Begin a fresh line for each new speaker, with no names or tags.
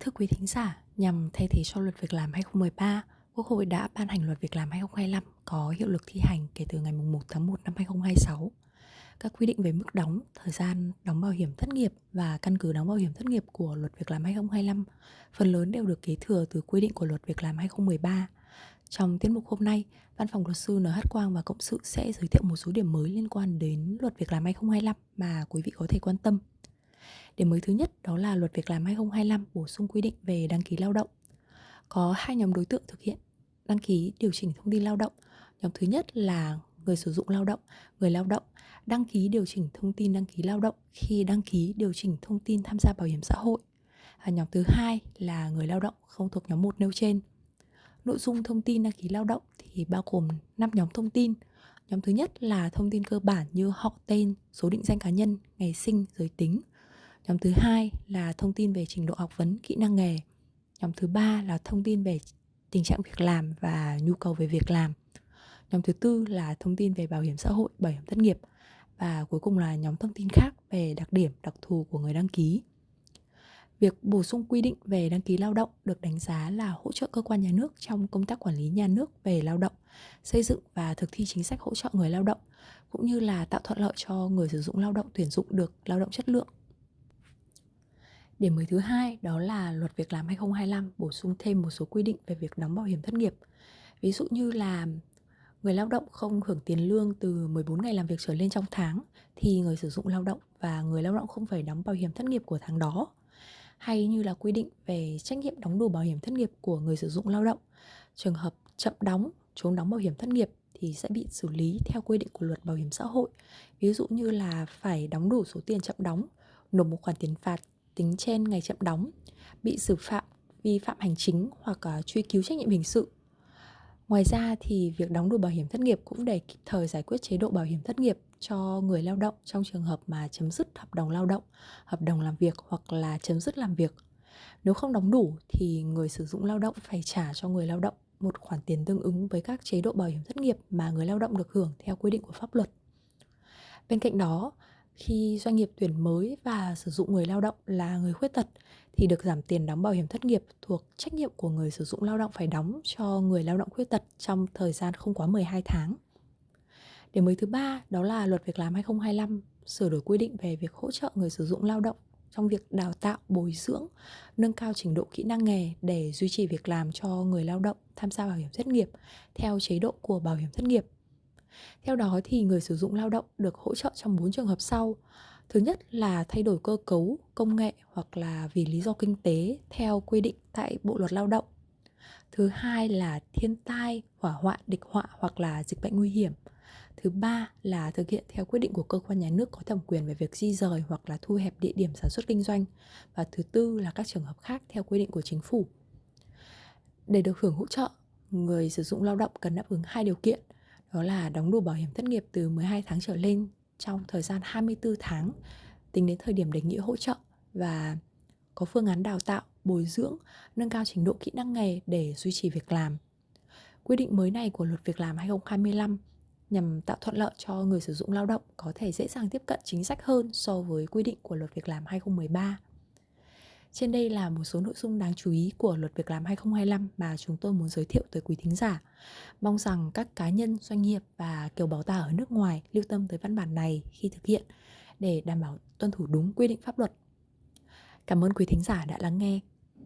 Thưa quý thính giả, nhằm thay thế cho Luật Việc làm 2013, Quốc hội đã ban hành Luật Việc làm 2025 có hiệu lực thi hành kể từ ngày 1 tháng 1 năm 2026. Các quy định về mức đóng, thời gian đóng bảo hiểm thất nghiệp và căn cứ đóng bảo hiểm thất nghiệp của Luật Việc làm 2025 phần lớn đều được kế thừa từ quy định của Luật Việc làm 2013. Trong tiết mục hôm nay, Văn phòng luật sư NH Quang và Cộng sự sẽ giới thiệu một số điểm mới liên quan đến Luật Việc làm 2025 mà quý vị có thể quan tâm. Điểm mới thứ nhất đó là Luật Việc làm 2025 bổ sung quy định về đăng ký lao động. Có hai nhóm đối tượng thực hiện đăng ký điều chỉnh thông tin lao động. Nhóm thứ nhất là người sử dụng lao động, người lao động đăng ký điều chỉnh thông tin đăng ký lao động khi đăng ký điều chỉnh thông tin tham gia bảo hiểm xã hội. Nhóm thứ hai là người lao động không thuộc nhóm 1 nêu trên. Nội dung thông tin đăng ký lao động thì bao gồm 5 nhóm thông tin. Nhóm thứ nhất là thông tin cơ bản như họ, tên, số định danh cá nhân, ngày sinh, giới tính. Nhóm thứ hai là thông tin về trình độ học vấn, kỹ năng nghề. Nhóm thứ ba là thông tin về tình trạng việc làm và nhu cầu về việc làm. Nhóm thứ tư là thông tin về bảo hiểm xã hội, bảo hiểm thất nghiệp. Và cuối cùng là nhóm thông tin khác về đặc điểm, đặc thù của người đăng ký. Việc bổ sung quy định về đăng ký lao động được đánh giá là hỗ trợ cơ quan nhà nước trong công tác quản lý nhà nước về lao động, xây dựng và thực thi chính sách hỗ trợ người lao động, cũng như là tạo thuận lợi cho người sử dụng lao động tuyển dụng được lao động chất lượng. Điểm mới thứ hai đó là Luật Việc làm 2025 bổ sung thêm một số quy định về việc đóng bảo hiểm thất nghiệp. Ví dụ như là người lao động không hưởng tiền lương từ 14 ngày làm việc trở lên trong tháng thì người sử dụng lao động và người lao động không phải đóng bảo hiểm thất nghiệp của tháng đó. Hay như là quy định về trách nhiệm đóng đủ bảo hiểm thất nghiệp của người sử dụng lao động. Trường hợp chậm đóng, trốn đóng bảo hiểm thất nghiệp thì sẽ bị xử lý theo quy định của Luật Bảo hiểm xã hội. Ví dụ như là phải đóng đủ số tiền chậm đóng, nộp một khoản tiền phạt tính trên ngày chậm đóng, bị xử phạt vi phạm hành chính hoặc truy cứu trách nhiệm hình sự. Ngoài ra thì việc đóng đủ bảo hiểm thất nghiệp cũng để kịp thời giải quyết chế độ bảo hiểm thất nghiệp cho người lao động trong trường hợp mà chấm dứt hợp đồng lao động, hợp đồng làm việc hoặc là chấm dứt làm việc. Nếu không đóng đủ thì người sử dụng lao động phải trả cho người lao động một khoản tiền tương ứng với các chế độ bảo hiểm thất nghiệp mà người lao động được hưởng theo quy định của pháp luật. Bên cạnh đó, khi doanh nghiệp tuyển mới và sử dụng người lao động là người khuyết tật thì được giảm tiền đóng bảo hiểm thất nghiệp thuộc trách nhiệm của người sử dụng lao động phải đóng cho người lao động khuyết tật trong thời gian không quá 12 tháng. Điểm mới thứ ba đó là Luật Việc làm 2025 sửa đổi quy định về việc hỗ trợ người sử dụng lao động trong việc đào tạo, bồi dưỡng, nâng cao trình độ kỹ năng nghề để duy trì việc làm cho người lao động tham gia bảo hiểm thất nghiệp theo chế độ của bảo hiểm thất nghiệp. Theo đó thì người sử dụng lao động được hỗ trợ trong 4 trường hợp sau. Thứ nhất là thay đổi cơ cấu, công nghệ hoặc là vì lý do kinh tế theo quy định tại Bộ Luật Lao động. Thứ hai là thiên tai, hỏa hoạn, địch họa hoặc là dịch bệnh nguy hiểm. Thứ ba là thực hiện theo quyết định của cơ quan nhà nước có thẩm quyền về việc di rời hoặc là thu hẹp địa điểm sản xuất kinh doanh. Và thứ tư là các trường hợp khác theo quy định của chính phủ. Để được hưởng hỗ trợ, người sử dụng lao động cần đáp ứng 2 điều kiện. Đó là đóng đủ bảo hiểm thất nghiệp từ 12 tháng trở lên trong thời gian 24 tháng tính đến thời điểm đề nghị hỗ trợ và có phương án đào tạo, bồi dưỡng, nâng cao trình độ kỹ năng nghề để duy trì việc làm. Quy định mới này của Luật Việc làm 2025 nhằm tạo thuận lợi cho người sử dụng lao động có thể dễ dàng tiếp cận chính sách hơn so với quy định của Luật Việc làm 2013. Trên đây là một số nội dung đáng chú ý của Luật Việc làm 2025 mà chúng tôi muốn giới thiệu tới quý thính giả. Mong rằng các cá nhân, doanh nghiệp và kiều bào ta ở nước ngoài lưu tâm tới văn bản này khi thực hiện để đảm bảo tuân thủ đúng quy định pháp luật. Cảm ơn quý thính giả đã lắng nghe.